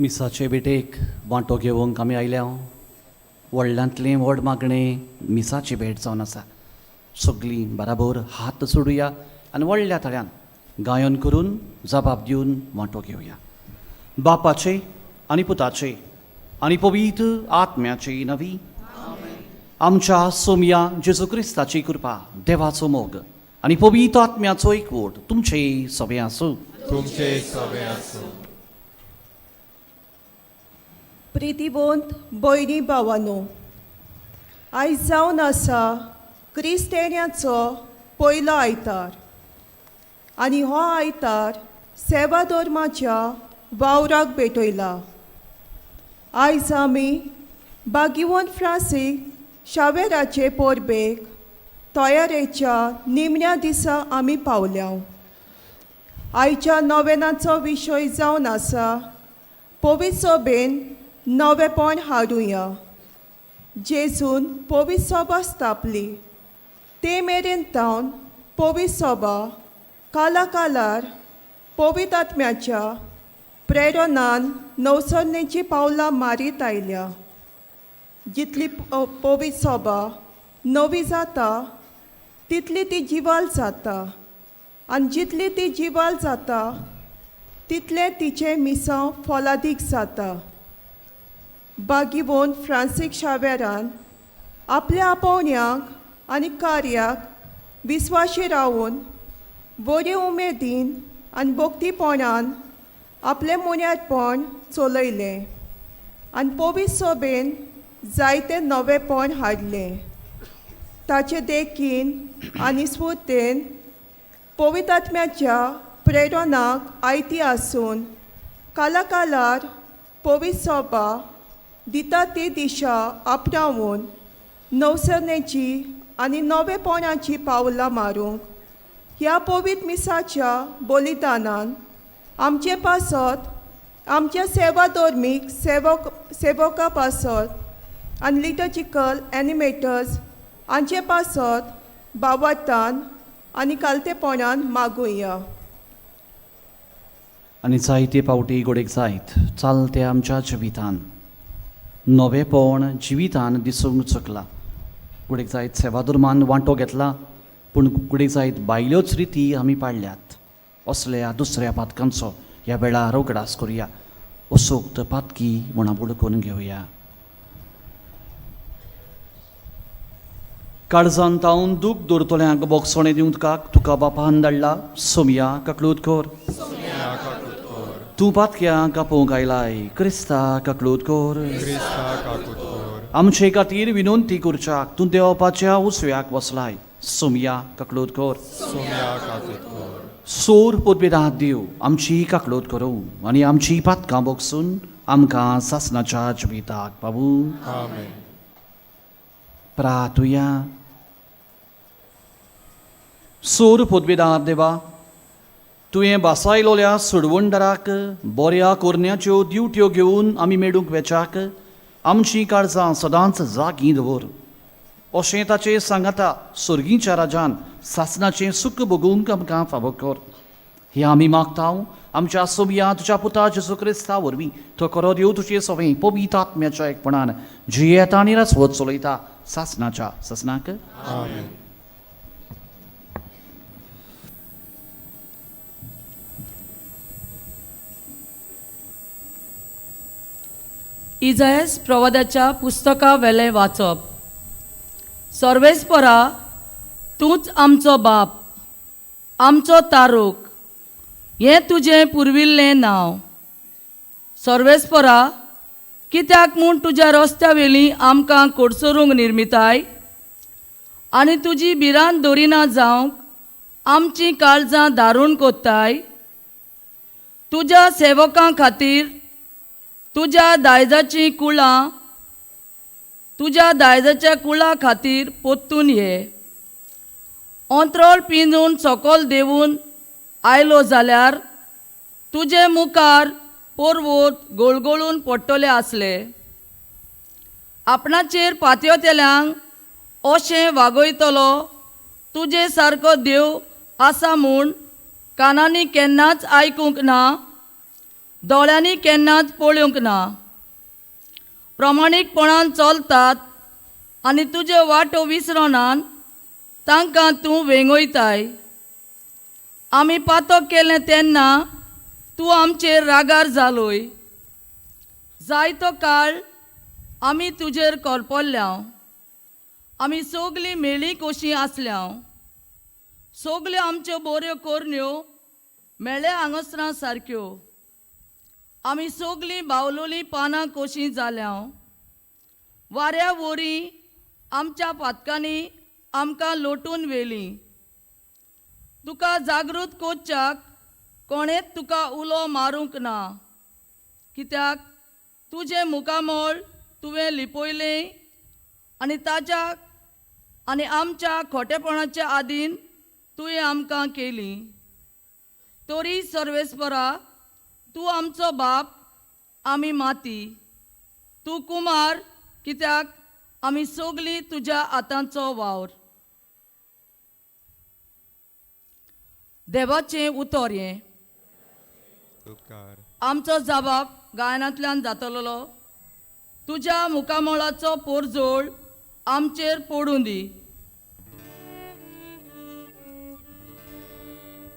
मिसाचे बेटेक वांटो घेवंक आमी आयल्या व्हडल्यांतलें व्हड मागणें मिसाची भेट जावन आसा. सगळीं बराबर हात सोडुया आनी व्हडल्या तळ्यान गायन करून जबाब दिवन वांटो घेवया. बापाचे आनी पुताचे आनी पवित्र आत्म्याची नवी आमच्या सोमया जेजू क्रिस्ताची कृपा, देवाचो मोग आनी पवित्र आत्म्याचो एकवट तुमचे सगळे आसूं. तुमचे सगळे आसूं. प्रितीवंत भयणी भावांनो, आयज जावन आसा क्रिस्तेन्याचो पयलो आयतार आनी हो आयतार सेवा धर्माच्या वावराक भेटयला. आयज आमी भाग्यवंत फ्रांसीक शावेराचे परबेक तयारेच्या निमण्या दिसा आमी पावल्या. आयच्या नोवेनाचो विशय जावन आसा पवित्र सभेन नवेपण हाडुया. जेजून पवित्र सभा स्थापली ते मेरेन तावन पवित्र सभा कालाकालार पवित्र आत्म्याच्या प्रेरणान नवसरणेची पावलां मारीत आयल्या. जितली पवित्र सभा नवी जाता तितली ती जिवाल जाता आनी जितली ती जिवाल जाता तितलें तिचें मिसांव फलादीक जाता. भाग्यवंत फ्रांसीक शावेरान आपल्या आपोवण्यांक आनी कार्याक विस्वाशी रावून बरे उमेदीन आनी भक्तीपणान आपलें मुन्यादपण चलयलें आनी पवित्र सभेन जायतें नवेपण हाडलें. ताचे देखीन आनी स्फूर्तेन पवित्र आत्म्याच्या प्रेरणाक आयती आसून कालाकालार पवित्र सभा दिता ती दिशा आपणावून नवसरणेची आनी नवेपणाची पावलां मारूंक ह्या पवित्र मिसाच्या बलिदानान आमचे पासत आमच्या सेवा धर्मीक सेवकां पासत आनी लिटर्जिकल एनिमेटर्स हांचे पासत भावार्थान आनी कालतेपणान मागुया. आनी जायते पावटी घोडेक जायत चालते आमच्या जिवितान नवेपण जिवितान दिसूंक चुकला. घोडेक जायत सेवा धर्मान वांटो घेतला पूण घोडेक जायत भायल्योच रिती आमी पाळल्यात. असल्या दुसऱ्या पातकांचो ह्या वेळार उगडास करुया. असोक्त पातकी म्हणा बुडकून घेवया. काळजान तावन दूख दोरतोल्यांक बोगसोणें दिवंक तुका बापान धाडला. सोमया ककलूत कोर. तूं पातक्यांक आपोवंक आयलाय. Crysta ककलूत core. आमचे खातीर विनोंती करच्याक तूं देवपाच्या उसव्याक बसलाय. सोमया ककलूत कोर. सोर पदवेदाद दिव आमची काकलूत करूं आनी आमची पातकां बोगसून आमकां सासणाच्या जिविताक पावूं. प्रार्थुया. सोर पदवेदार देवा, तुवें बासायलोल्या सोडवणदाराक बऱ्या कोरण्याच्यो ड्युट्यो घेवन आमी मेळूंक वेचाक आमचीं काळजां सदांच जागीं दवर. अशें ताचें सांगाता सर्गीच्या राजान सासणाचें सुख भोगूंक आमकां फावो कर. हें आमी मागतांव आमच्या सोमया तुज्या पुता जेजू क्रिस्ता वरवीं. तो करो देव तुजें सवें पवित्र आत्म्याच्या एकपणान जियेता आनी रासवत चलयता सासणाच्या ससनाक. इजायास प्रवादाच्या पुस्तका वेले वाचप. सर्वेस्परा, तूंच आमचो बाप, आमचो तारूक, हें तुजें पुर्विल्लें नांव. सर्वेस्परा, कित्याक म्हूण तुज्या रस्त्या वेली आमकां कोडसरूंक निर्मिताय आनी तुजी भिरांत दोरिना जावंक आमचीं काळजां दारूण कोत्ताय. तुज्या सेवकां खातीर तुज्या दायजाचीं कुळां, तुज्या दायजाच्या कुळा खातीर पोत्तून ये. अंत्रोळ पिंजून सकल देवून आयलो जाल्यार तुजे मुखार पोरवोत गोळगोळून पडटले आसले. आपणाचेर पातयेंतल्यांक अशें वागयतलो तुजे सारको देव आसा म्हूण कानांनी केन्नाच आयकूंक ना, दोळ्यांनी केन्नाच पळोवंक ना. प्रमाणीकपणान चलतात आनी तुजे वाटो विसरनान तांकां तूं वेंगयताय. आमी पातक केलें तेन्ना तूं आमचेर रागार जालोय. जायतो काळ आमी तुजेर करपल्ल्याव. आमी सगलीं मेळ्ळीं कशीं आसल्याव. सगल्यो आमच्यो बऱ्यो करण्यो मेळ्ळ्या हांगासरां सारक्यो. आमी सगलीं बावलोलीं पानां कशीं जाल्याव. वाऱ्या वरी आमच्या पातकांनी आमकां लोटून व्हेलीं. तुका जागृत कोच्च्याक कोणेंच तुका उलो मारूंक ना, कित्याक तुजें मुखामळ तुवें लिपयलें आनी ताच्या आनी आमच्या खोटेपणाच्या आदीन तुवें आमकां केलीं. तरी सर्वेस्परा, तूं आमचो बाप, आमी माती. तूं कुमार, कित्याक आमी सगलीं तुज्या हातांचो वावर. देवाचें उतर हें. उपकार. आमचो जबाब गायनांतल्यान जातलो. तुज्या मुखामळाचो पोरजोळ आमचेर पडूं दी.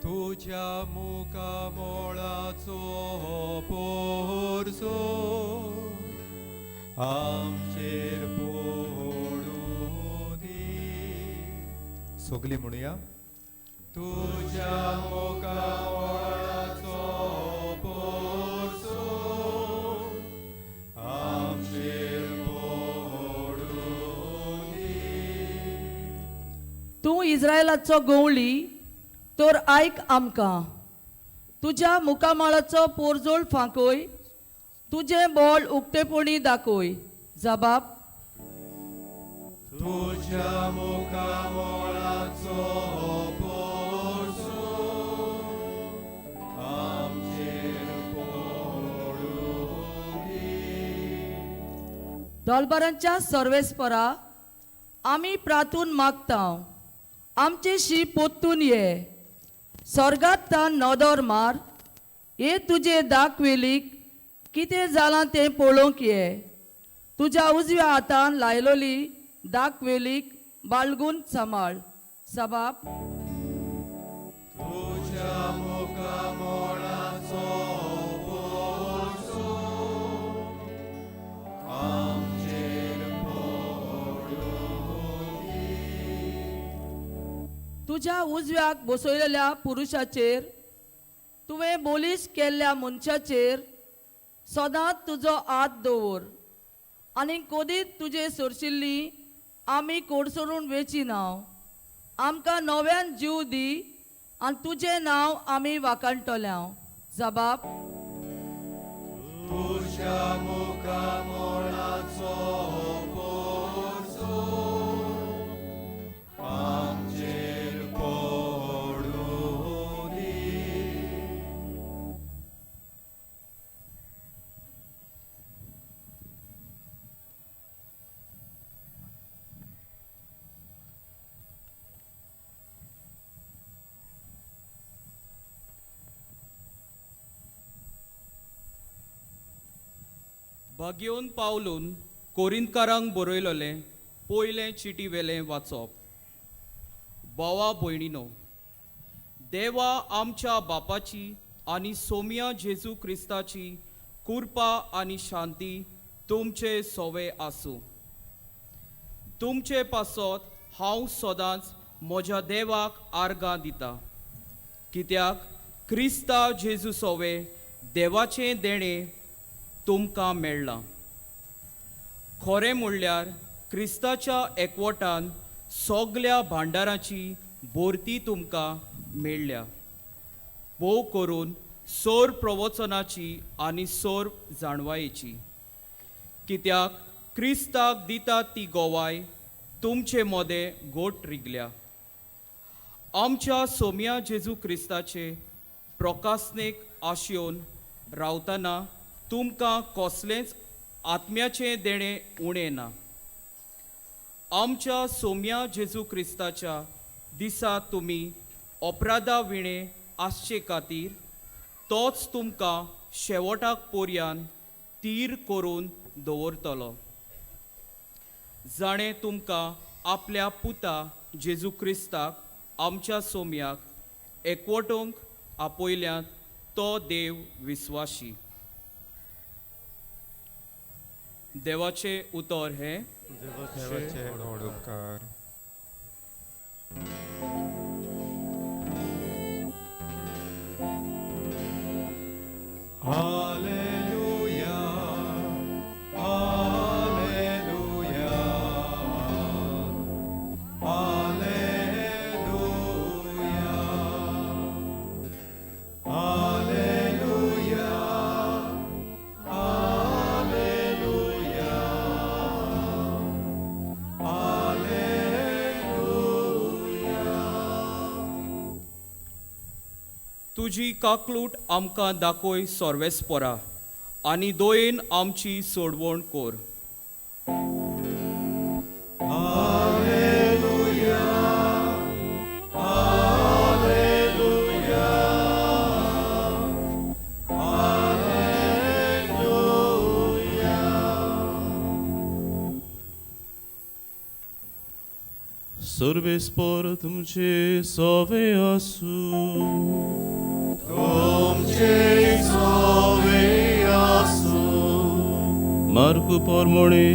तुझ्या मुखामोळाचो पोरजो आमचेर पडूं दी. सगलीं म्हणुया. तुझ्या मुखामोळाचो पोरजो आमचेर पडूं दी. तूं इस्रायलाचो गवळी, तर आयक आमकां. तुज्या मुखामळाचो पोरजोळ फांकय. तुजें बोळ उक्तेपणी दाखय. जबाब. तुझ्या मुखामोळाचो पोरजो आमचेर पडूं दी. दोलबारांच्या सर्वेस्परा, आमी प्रार्थून मागतांव, आमचेशी पोत्तून ये. स्वर्गांत तान नदर मार. हे तुजे दाक वेलीक कितें जालां तें पळोवंक ये. तुज्या उजव्या हातान लायलोली दाक वेलीक बाळगून सांबाळ. जबाब. तुझ्या मुखामोळाचो पोरजो आमचेर पडूं दी. तुज्या उजव्याक बसयलेल्या पुरुशाचेर, तुवें बोलीस केल्ल्या मनशाचेर सदांच तुजो हात दवर. आनी कदींच तुजे सरशिल्ली आमी कोडसरून वेची नाव. आमकां नव्यान जीव दी आनी तुजें नांव आमी वाखाणटल्यांव. जबाब. तुझ्या मुखामोळाचो पोरजो आमचेर पडूं दी. भाग्योन पावलून कोरिंतकारांक बरयलोलें पयलें चिटी वेलें वाचप. बोवा भयणीनो, देवा आमच्या बापाची आनी सोम्या जेजू क्रिस्ताची कृपा आनी शांती तुमचे सोवे आसूं. तुमचे पासत हांव सदांच म्हज्या देवाक आर्गां दितां, कित्याक क्रिस्तांव जेजू सोवे देवाचें देणें तुमकां मेळ्ळां. खरें म्हणल्यार क्रिस्ताच्या एकवटान सगल्या भांडाराची भोरती तुमकां मेळ्ळ्या, भोव करून सोर प्रवचनाची आनी सोर जाणवायेची. कित्याक क्रिस्ताक दिता ती गोवाय तुमचे मोदें गोट रिगल्या. आमच्या सोम्या जेजू क्रिस्ताचे प्रकासनेक आशेवन रावतना तुमकां कसलेंच आत्म्याचें देणें उणें ना. आमच्या सोम्या जेजू क्रिस्ताच्या दिसा तुमी अपराधा विणे आसचे खातीर तोच तुमकां शेवटाक पर्यान तीर करून दवरतलो. जाणें तुमकां आपल्या पुता जेजू क्रिस्ताक आमच्या सोम्याक एकवटूंक आपयल्यांत तो देव विस्वाशी. देवाचे उतर हे देवाचे व्हड उपकार. Alleluia, Alleluia, Alleluia, Alleluia, Alleluia, Alleluia. तुजी काकलूट आमकां दाखोय सोर्वेस्परा आनी दोयेन आमची सोडवण कोर. Sorvespor तुमचे सोवे आसूं. तुमचे सोवे आसूं. मार्क पोरमोणे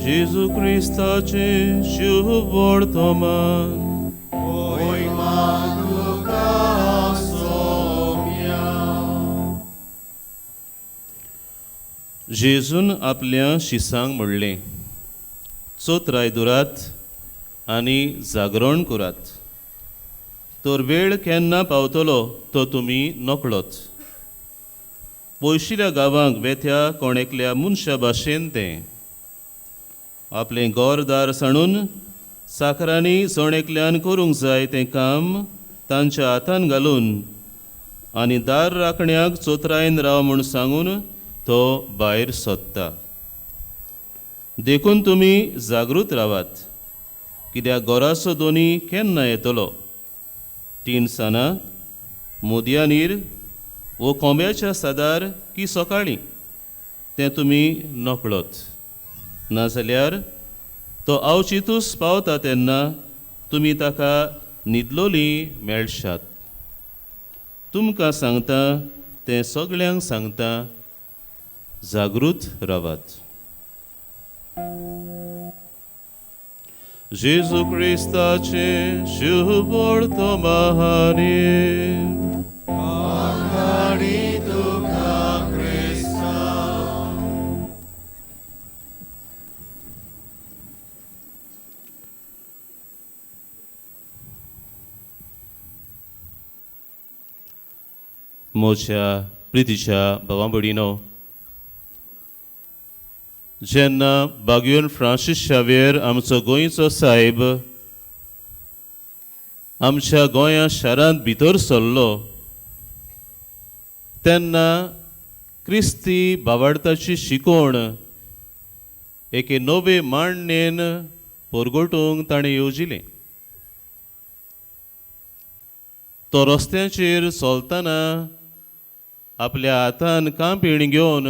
जेजू क्रिस्ताचे शुभ वर्तमान. Oima tuka somia. जेजून आपल्या शिसांक म्हणलें, चोत्राय दुरात आनी जागरण करात. तर वेळ केन्ना पावतलो तो तुमी नकळोत. पयशिल्ल्या गांवांक वेथ्या कोणेकल्या मनशा भाशेन तें आपलें गोरदार साणून साखरांनी सोणेकल्यान करूंक जाय तें काम तांच्या हातान घालून आनी दार राखण्याक चोत्रायन राव म्हूण सांगून तो भायर सोदता. देखून तुमी जागृत रावात, कित्याक गोराचो दोनी केन्ना येतलो, 3 सानां, मोदयानीर वो कोंब्याच्या सादार की सकाळीं, तें तुमी नकळोत. नाजाल्यार तो आवचितूच पावता तेन्ना तुमी ताका न्हिदलोलीं मेळशात. तुमकां सांगता तें सगळ्यांक सांगता, जागृत रावात. जेजू क्रिस्ताचे शुभ वर्तमान. Akari tuka Krista. मोच्या प्रितीच्या भावां भयणीनो, जेन्ना बागुयन फ्रांसीस शावेर आमचो गोंयचो साहेब आमच्या गोंया शारांत भितर सरलो, तेन्ना क्रिस्ती भावार्थाची शिकवण एके नवे मांडणेन परगटूंक ताणें येवजिलें. तो रस्त्याचेर चलतना आपल्या हातान कांपीण घेवन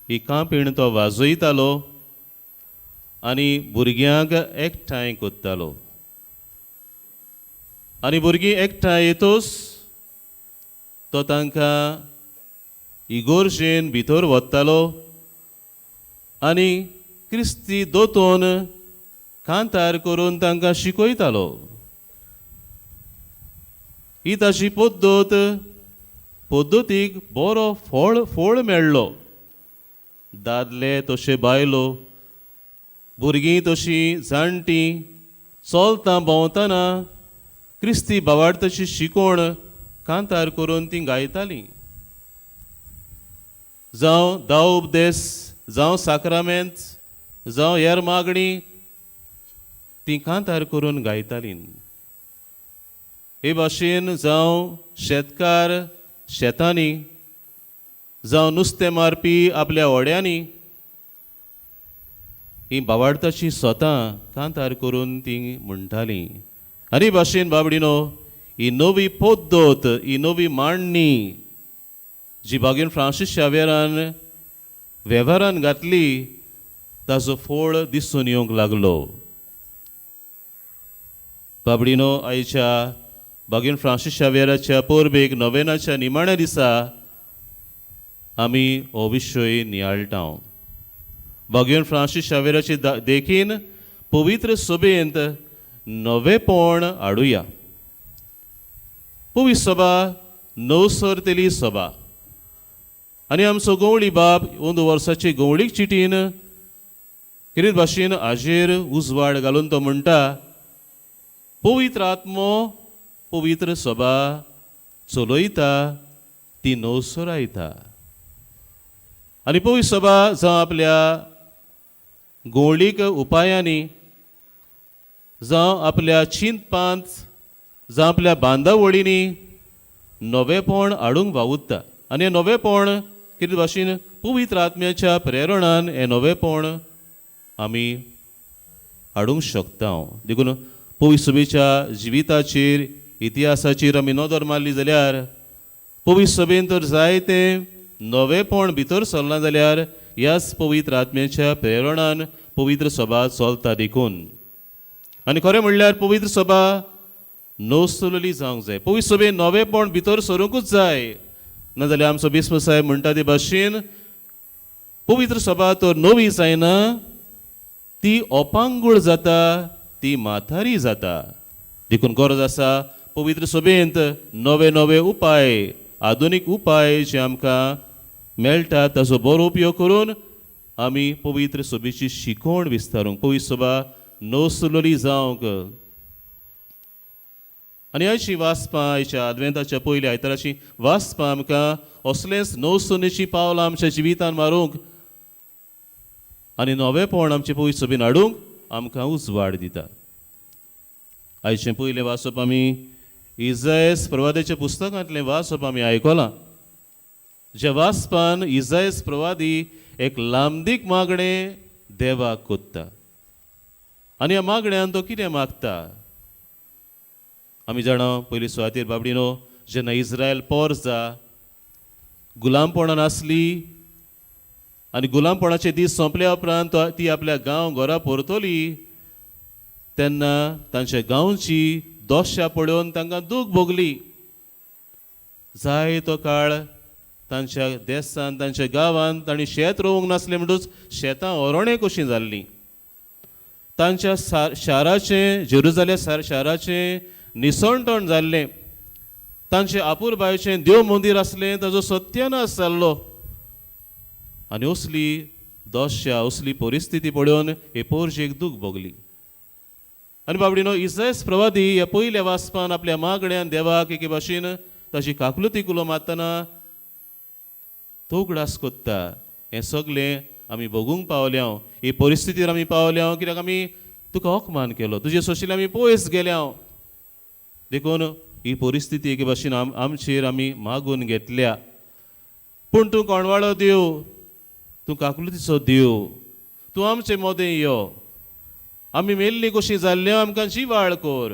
ही कांपीण तो वाजयतालो आनी भुरग्यांक एकठांय कोत्तालो. आनी भुरगीं एकठांय येतोच तो तांकां इगोर्जेन भितर व्हरतालो आनी क्रिस्ती दोतोन कांतार करून तांकां शिकयतालो. ही ताची पद्दतीक बरो फळ मेळ्ळो. दादले तशे बायलो, भुरगीं तशीं जाणटीं चलता भोंवतना क्रिस्ती भावार्थाची शिकोवण कांतार करून तीं गायतालीं. जावं दाव उपदेश, जावं साक्रामेंत, जावं हेर मागणी तीं कांतार करून गायतालीं. हे भाशेन जावं शेतकार शेतांनी, जावं नुस्तें मारपी आपल्या व्हड्यांनी ही भावार्थाची स्वता कांतार करून तीं म्हणटालीं. आनी भाशेन बाबडीनो, ही नवी पद्दत, ही नवी मांडणी जी भगवान फ्रांसीस शावेरान वेव्हारान घातली, ताजो फळ दिसून येवंक लागलो. बाबडीनो, आयच्या भगवान फ्रांसीस शावेराच्या पोरबेक नोवेनाच्या निमाण्या दिसा आमी हो विशय नियाळटाव. भगवान फ्रांसीस शावेराचे देखीन पवित्र सभेंत नवेपण हाडुया. पवित्र सभा नवसरतेली सभा आनी आमचो गवळी बाब अंदू वर्साचे गवळीक चिटीन कितें भाशेन हाजेर उजवाड घालून तो म्हणटा, पवित्र आत्मो पवित्र सभा चलयता, ती नवसरायता. आनी पवित्र सभा जावं आपल्या गवळीक उपायांनी, जावं आपल्या चिंतपांत, जावं आपल्या बांदावळींनी नवेपण हाडूंक वावुरता. आनी हें नवेपण कितें भाशेन पवित्र आत्म्याच्या प्रेरणान हें नवेपण आमी हाडूंक शकता. देखून पवित्र सभेच्या जिविताचेर, इतिहासाचेर आमी नदर मारली जाल्यार पवित्र सभेन तर जायते नवेपण भितर सरलां जाल्यार ह्याच पवित्र आत्म्याच्या प्रेरणान पवित्र सभा चलता देखून. आनी खरें म्हणल्यार पवित्र सभा नवसरलेली जावंक जाय. पवित्र सभेन नवेपण भितर सरूंकूच जाय. नाजाल्यार आमचो बिस्म साहेब म्हणटा ते भाशेन पवित्र सभा तर नवी जायना, ती अपांगूळ जाता, ती म्हातारी जाता. देखून गरज आसा पवित्र सभेंत नवे नवे उपाय, आधुनीक उपाय जे आमकां मेळटा ताचो बरो उपयोग करून आमी पवित्र सभेची शिकवण विस्तारूंक, पवित्र सभा नवसरलेली जावंक. आनी आयची वाचपां, आयच्या आदवेंताच्या पयल्या आयताराची वाचपां आमकां असलेंच नवसरणेची पावलां आमच्या जिवितान मारूंक आनी नवेपण आमचे पवित्र सभेन हाडूंक आमकां उजवाड दिता. आयचें पयलें वाचप आमी इजायस प्रवाद्याच्या पुस्तकांतलें वाचप आमी आयकलां. ज्या वाचपान इजायस प्रवादी एक लांबदीक मागणें देवाक कोत्ता. आनी ह्या मागण्यान तो कितें मागता? आमी जाणा पयली सुवातेर बाबडीनो, जेन्ना इस्रायल पोरजा गुलामपणान आसली आनी गुलामपणाचे दीस सोंपल्या उपरांत ती आपल्या गांव घरा परतली, तेन्ना तांच्या गांवची दोशा पळोवन तांकां दूख भोगली. जाय तो काळ तांच्या देसान, तांच्या गांवांत तांणी शेत रोवंक नासलें म्हणटूच शेतां ओरोणें कशीं जाल्लीं. तांच्या शाराचें, जेरुजालेम शाराचें निसणटण जाल्लें. तांचें आपूर बायचें देव मंदीर आसलें, ताजो सत्यानाश जाल्लो. आनी असली दोशा, असली परिस्थिती पळोवन हे पोरजेक दूख भोगली. आनी बाबडीनो, इसायस प्रवादी ह्या पयल्या वाचपान आपल्या मागण्यान देवाक एके भाशेन ताची काकुलती कुलो मारतना तोगडास कोत्ता. हें सगलें आमी भोगूंक पावल्या, ही परिस्थितीर आमी पावल्या कित्याक आमी तुका होकमान केलो, तुजे सोशियेन आमी पयस गेल्या. देखून ही परिस्थिती एके भाशेन आमचेर आमी मागून घेतल्या. पूण तूं कोणवाळो देव, तूं काकुलतीचो देव, तूं आमचे मोदें यो. आमी मेल्लीं कशीं जाल्ल्या आमकां जिवाळ कोर,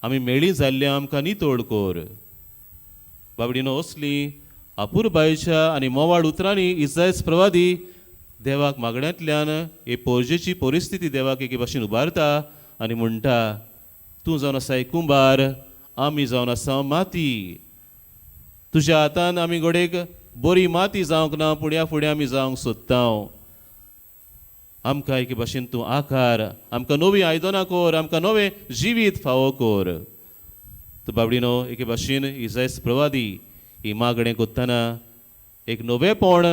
आमी मेळीं जाल्ल्या आमकां नितोड कोर. बाबडीनो, असली आपुरबायेच्या आनी मोवाळ उतरांनी इसायस प्रवादी देवाक मागण्यांतल्यान हे पोरजेची परिस्थिती देवाक एके भाशेन उबारता आनी म्हणटा, तूं जावन आसाय कुंभार, आमी जावन आसा माती. तुज्या हातान आमी घोडेक बरी माती जावंक ना पुण्या फुडें आमी जावंक सोदता आमकां एके भाशेन तूं आकार आमकां नवीं आयदनां कोर आमकां नवें जिवीत फावो कोर तो बाबडीनो एके भाशेन इजायस प्रवादी ही मागणें कोत्ताना एक नवेपण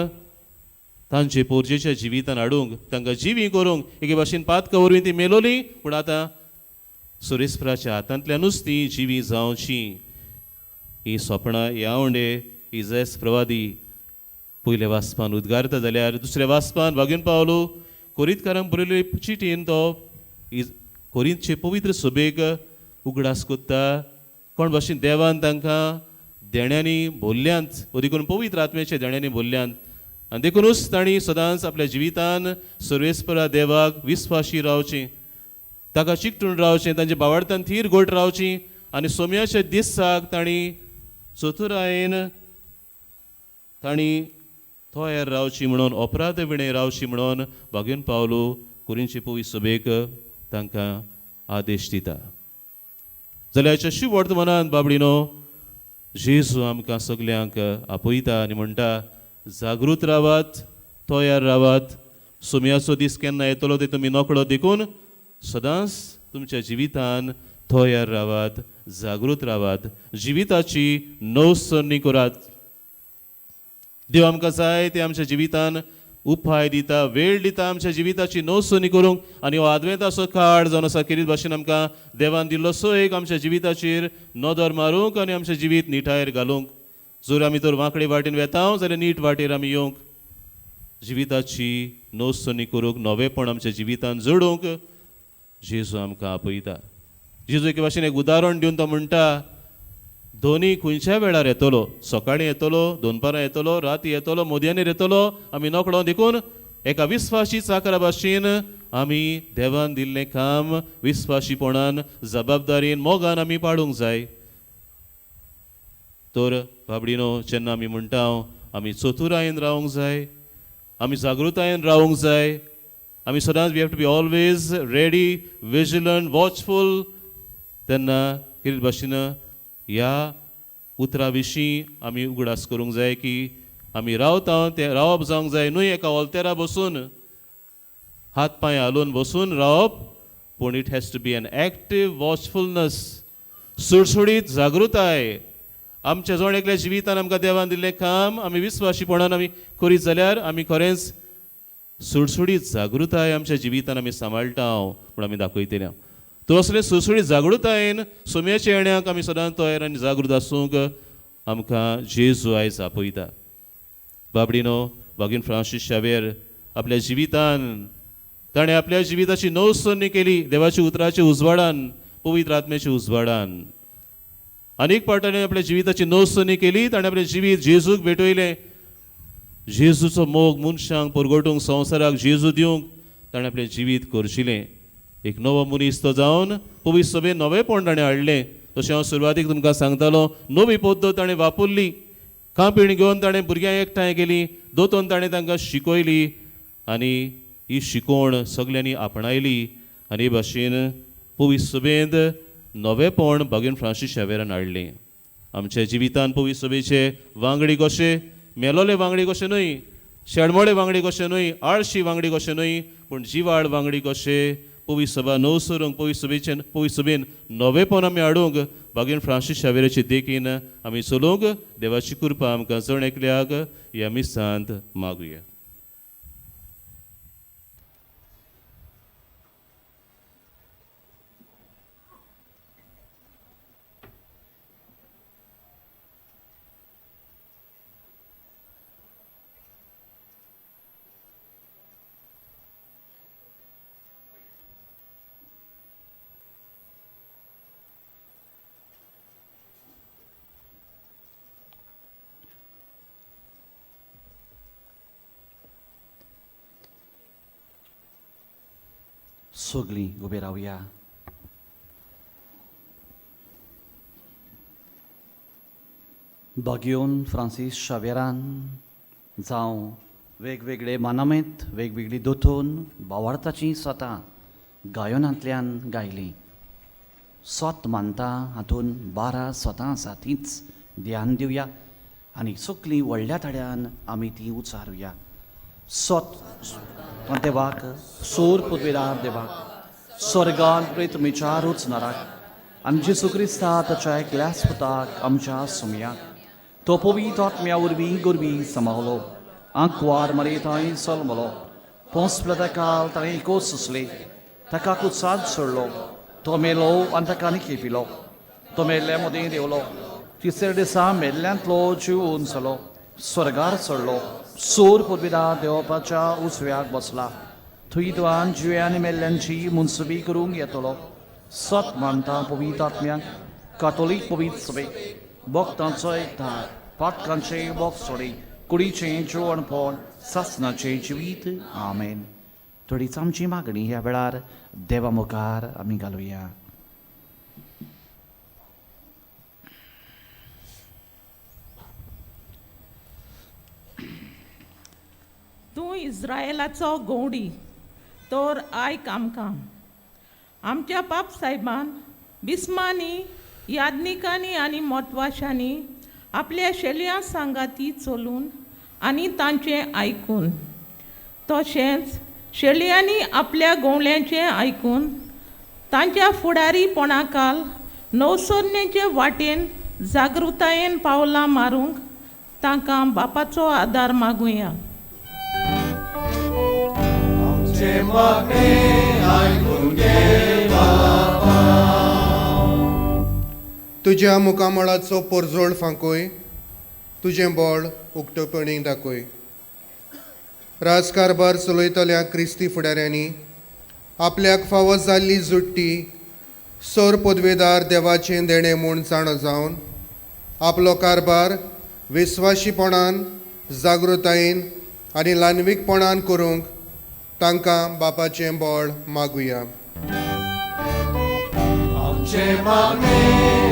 तांचे पोरजेच्या जिवितान हाडूंक तांकां जिवी करूंक एके भाशेन पातकां वरवीं ती मेलोली पूण आतां सुरेस्पराच्या हातांतल्यानूच ती जिवी जावची ही स्वप्नां यावंडे इजायस प्रवादी पयल्या वाचपान उद्गारता जाल्यार दुसऱ्या वाचपान भागीन पावलो कोरींतकारांक बरयल्ले चिटीन तो कोरींतचे पवित्र सभेक उगडास कोत्ता कोण भाशेन देवान तांकां देण्यांनी भोल्ल्यांत वो देखून पवित्र आत्म्याच्या देण्यांनी भोल्ल्यांत आनी देखूनच तांणी सदांच आपल्या जिवितान सर्वेस्परा देवाक विस्वाशी रावचें ताका चिकटून रावचें तांच्या बावडतान थीर घोट रावची आनी सोम्याच्या दिसाक तांणी चतुरायेन तांणी तयार रावची म्हणून अपराध विणे रावची म्हणून भागीन पावलो कोरींतचे पवित्र सभेक तांकां आदेश दिता जाल्यार हेच्या शिव वर्तमानांत बाबडीनो जेजू आमकां सगल्यांक आपयता आनी म्हणटा जागृत रावात तयार रावात सोम्याचो दीस केन्ना येतलो ते तुमी नकळो देखून सदांच तुमच्या जिवितान तयार रावात जागृत रावात जिविताची नवसरणी करात देव आमकां जाय ते आमच्या जिवितान उपाय दिता वेळ दिता आमच्या जिविताची नवसरणी करूंक आनी हो आदवेंताचो काळ जावन आसा खेरीत भाशेन आमकां देवान दिल्लो सोयेक आमच्या जिविताचेर नदर मारूंक आनी आमचें जिवीत निठायेर घालूंक जर आमी तर वांकडे वाटेन वेता जाल्यार नीट वाटेर आमी येवंक जिविताची नवसरणी करूंक नवेपण आमच्या जिवितान जोडूंक जेजू आमकां आपयता जेजू एके भाशेन एक उदाहरण दिवन तो म्हणटा दोनी खंयच्या वेळार येतलो सकाळीं येतलो दोनपारां येतलो राती येतलो मोदयांनीर येतलो आमी नकळो देखून एका विस्वाशी चाकरा भाशेन आमी देवान दिल्लें काम विस्वाशीपणान जबाबदारीन मोगान आमी पाडूंक जाय तर बाबडीनो जेन्ना आमी म्हणटा आमी चतुरायेन रावंक जाय आमी जागृतायेन रावंक जाय आमी सदांच we have to be always ready vigilant watchful तेन्ना कितें भाशेन ह्या उतरा विशीं आमी उगडास करूंक जाय की आमी रावता तें रावप जावंक जाय न्हय एका ऑल्तेरा बसून हात पांय हालोवन बसून रावप पूण it has to be an active watchfulness सुडसुडीत जागृताय आमच्या जोण एकल्या जिवितान आमकां देवान दिल्लें काम आमी विस्वाशीपणान आमी करीत जाल्यार आमी खरेंच सुडसुडीत जागृताय आमच्या जिवितान आमी सांबाळटा म्हूण आमी दाखयतले तो असले सुडसुडीत जागृतायेन सोम्याच्या येण्याक आमी सदांच तयार आनी जागृत आसूंक आमकां जेजू आयज आपयता बाबडीनो भागीन फ्रांसीस शावेर आपल्या जिवितान ताणें आपल्या जिविताची नवसरणी केली देवाच्या उतराच्या उजवाडान पवित्र आत्म्याच्या उजवाडान अनेक पावटांनी आपल्या जिविताची नवसरणी केली ताणें आपलें जिवीत जेजूक भेटयलें जेजूचो मोग मनशांक परगटूंक संवसाराक जेजू दिवंक ताणें आपलें जिवीत करशिलें एक नवो मनीस तो जावन पवित्र सभेन नवेपण ताणें हाडलें तशें हांव सुरवातीक तुमकां सांगतालो नवी पद्दत ताणें वापरली कांपीण घेवन ताणें भुरग्यांक एकठांय केली दोतोन ताणें तांकां शिकयली आनी ही शिकोवण सगल्यांनी आपणायली आनी हे भाशेन पवित्र सभेंत नवेपण भागीन फ्रांसीस शावेरान हाडलें आमच्या जिवितान पवित्र सभेचे वांगडी कशे मेलोले वांगडी कशे न्हय शेणमोळे वांगडी कशे न्हय आळशी वांगडी कशे न्हय पूण जिवाळ वांगडी कशे पवित्र सभा नवसरूंक पवित्र सभेन नवेपण आमी हाडूंक भागीन फ्रांसीस शावेराचे देखीन आमी चलोवंक देवाची कृपा आमकां जण एकल्याक ह्या मिसांत मागुया सगळीं उबे रावया बागयोन फ्रांसीस शावेरान जावं वेगवेगळे मानामेत वेगवेगळी दोतोन भावार्थाची स्वता गायनांतल्यान गायली स्वत मानता हातून 12 स्वता आसा तीच ध्यान दिवया आनी सगळीं व्हडल्या तड्यान आमी ती उचारुया. सोत देवाक, सोर पदवेदार देवाक, स्वर्गांत प्रेतमेच्या रुचणाराक आनी जेसू क्रिस्ता ताच्या एकल्याच पुताक आमच्या सुमयाक तो पवित्र आत्म्या वरवीं गोरवी समावलो, आंकवार मरे थंय सलमलो, पोंसप्ल तेकाल ताणें कोस सुसले, ताका कुसाद सोडलो, तो मेलो आनी ताका निखेपिलो, तो मेल्ल्या मदीं देवलो, तिसऱ्या दिसा मेल्ल्यांतलो जिवून जालो, स्वर्गार चडलो, सोर पदवेदार देवपाच्या उजव्याक बसला, थंय तुवान जिवे आनी मेल्ल्यांची मुनसुबी करूंक येतलो. सत मानता पवित्र आत्म्याक, कातोलीक पवित्र सभेक, भक्तांचो एकठांय, पातकांचे बोग सोडे, कुडीचें जेवणपण, सासणाचें जिवीत. आमेन. थोडीच आमची मागणी ह्या वेळार देवा मुखार आमी घालुया. तूं इस्रायेलाचो गवडी तर आयक आमकां. आमच्या बाप सायबान बिस्मांनी, यादनिकांनी आनी मोतवाशांनी आपल्या शेलयां सांगाती चलून आनी तांचें आयकून, तशेंच शेलयांनी आपल्या गोवल्यांचें आयकून तांच्या फुडारीपणाखाल नवसोन्नेचे वाटेन जागृतायेन पावलां मारूंक तांकां बापाचो आदार मागुया. आमचे मागणे आयकून घे बाबा. तुज्या मुखामळाचो पोरजोळ फांकूय, तुजें बळ उक्तपणी दाखय. राजकारभार चलयतल्या क्रिस्ती फुडाऱ्यांनी आपल्याक फावो जाल्ली जुट्टी सोर पदवेदार देवाचें देणें म्हूण जाणो जावन आपलो कारभार विस्वाशीपणान, जागृतायेन आनी ल्हानवीकपणान करूंक तांकां बापाचें बळ मागुया. आमचे मागणे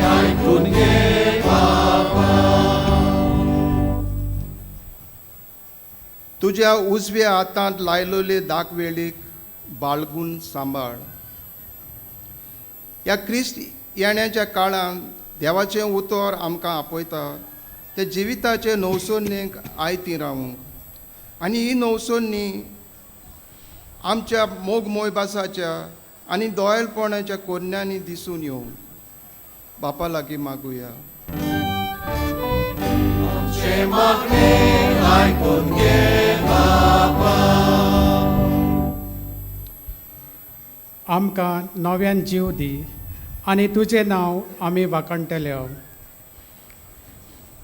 आयकून घे बाबा. तुज्या उजव्या हातांत लायलोले दाखवेळीक बाळगून सांबाळ. ह्या क्रिस्त येण्याच्या काळांत देवाचें उतर आमकां आपयता ते जिविताचे नवसोन्नेक आयती रावूंक आनी ही नवसोन्नी आमच्या मोग मोयबासाच्या आनी दोयलपणाच्या कोन्यांनी दिसून येवंक बापा लागीं मागुया. आमचे मागणे आयकून घे बाबा. आमकां नव्यान जीव दी आनी तुजें नांव आमी वाखणटले.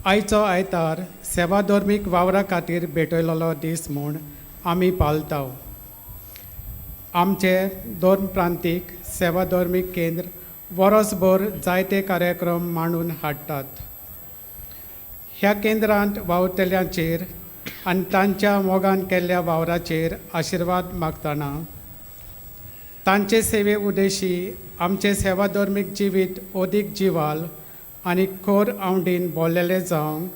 आयचो आयतार सेवा धर्मीक वावरा खातीर भेटयलोलो दीस म्हूण आमी पावलता. आमचे दोन प्रांतीक सेवा धर्मीक केंद्र वरसभर जायते कार्यक्रम मांडून हाडटात. ह्या केंद्रांत वावुरतल्यांचेर आनी तांच्या मोगान केल्ल्या वावराचेर आशिर्वाद मागतना तांचे सेवे उद्देशी आमचे सेवा धर्मीक जिवीत ओदीक जिवाल आनी खोर आवडीन भरलेलें जावंक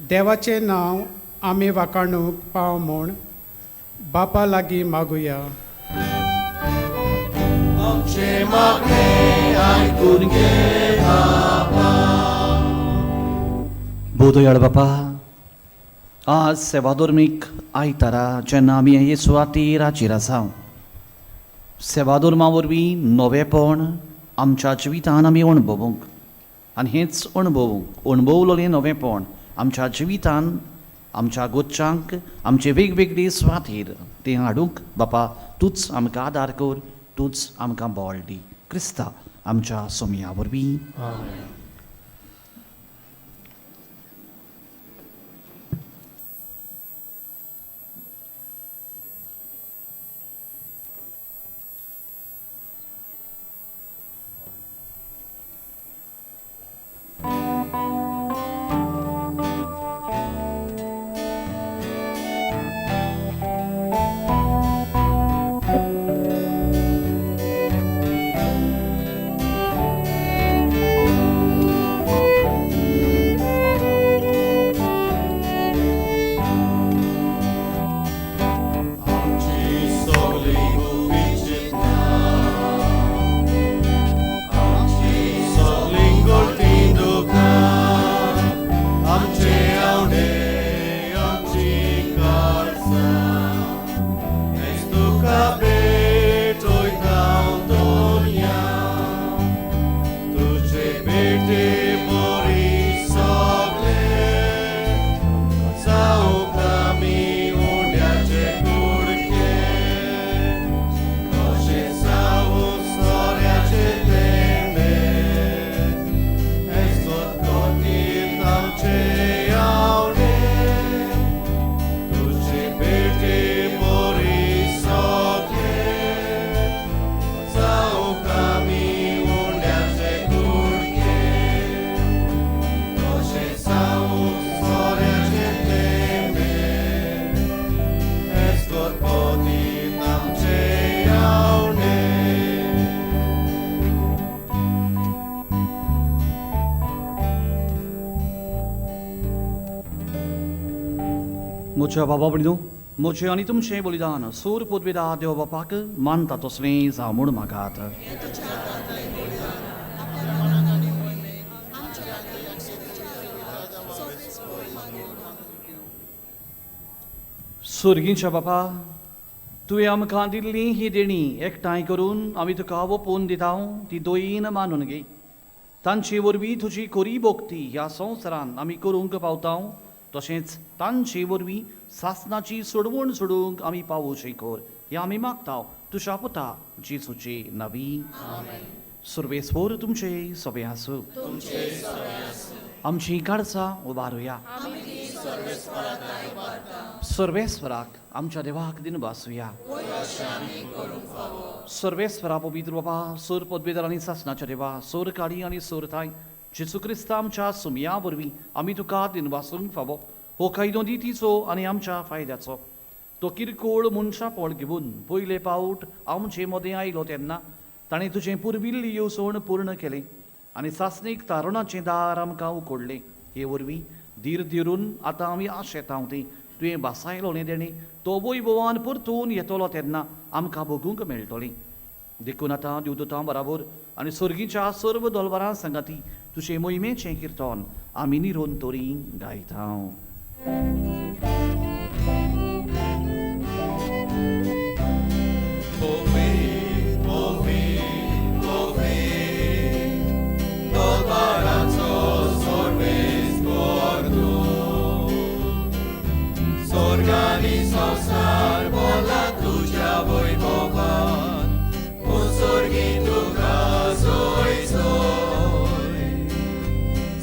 देवाचें नांव आमी वाखाणूंक पाव म्हूण बापा लागीं मागुया. आमचे मागणे आयकून घे बाबा. बोधयाळ बापा, आज सेवा धर्मीक आयतारा जेन्ना आमी येसू खातीर हाजीर आसा, सेवा धर्मा वरवीं नवेपण आमच्या जिवितान आमी अणभवूंक आनी हेंच अणभवलोलें नवेपण आमच्या जिवितान आमच्या गोच्चांक आमचे वेगवेगळे सुवातेर तें हाडूंक बापा तूंच आमकां आदार कर, तूंच आमकां बळ दी. क्रिस्ता आमच्या सोमया वरवीं. म्हज्या बाबा भयणीनो, म्हजें आनी तुमचें बलिदान सूर पदवेदार देव बापाक मानता तसलें जावं म्हूण मागात. सुर्गीच्या बापा, तुवें आमकां दिल्ली ही देणी एकठांय करून आमी तुका ओपोवन दिता ती दोयीन मानून घे. तांचे वरवीं तुजी खरी भोक्ती ह्या संवसारांत आमी करूंक पावता, तशेंच तांचे वरवीं सासणाची सोडवण सोडूंक आमी पावोवचें कर हें आमी मागता तुज्या पुता जेजूचे नांवी. सर्वेस्वर तुमचे सोबे आसूं. आमची काळजां उबारुया. सर्वेस्वराक आमच्या देवाक दिन वासुया. सर्वेस्वरा पवित्र बाबा, सोर पदवेदार आनी सासणाच्या देवा, सोर काळी आनी सोर थाय, जेजू क्रिस्ता आमच्या सुमया वरवीं आमी तुका दिन वासूंक फावो हो कायदो दितीचो आनी आमच्या फायद्याचो. तो किरकोळ मनशां पळ घेवन पयले पावट आमचे मदें आयलो तेन्ना ताणें तुजें पुर्विल्ली येवजण पूर्ण केलें आनी सासणीक तारुणाचें दार आमकां उकोडलें. हे वरवीं धीर धरून आतां आमी आशेता तें तुवें बासायलोलें देणें तो वैभवान परतून येतलो तेन्ना आमकां भोगूंक मेळटलें. देखून आतां दिवदूतां बराबर आनी सर्गीच्या सर्व दोलवरां सांगाती तुजें मोहिमेचें किर्तन आमी निरोंतोरी गायता. Sorgani संसार बोला तुझ्या वैभवान, मुसर्गी तुका सोय सोय.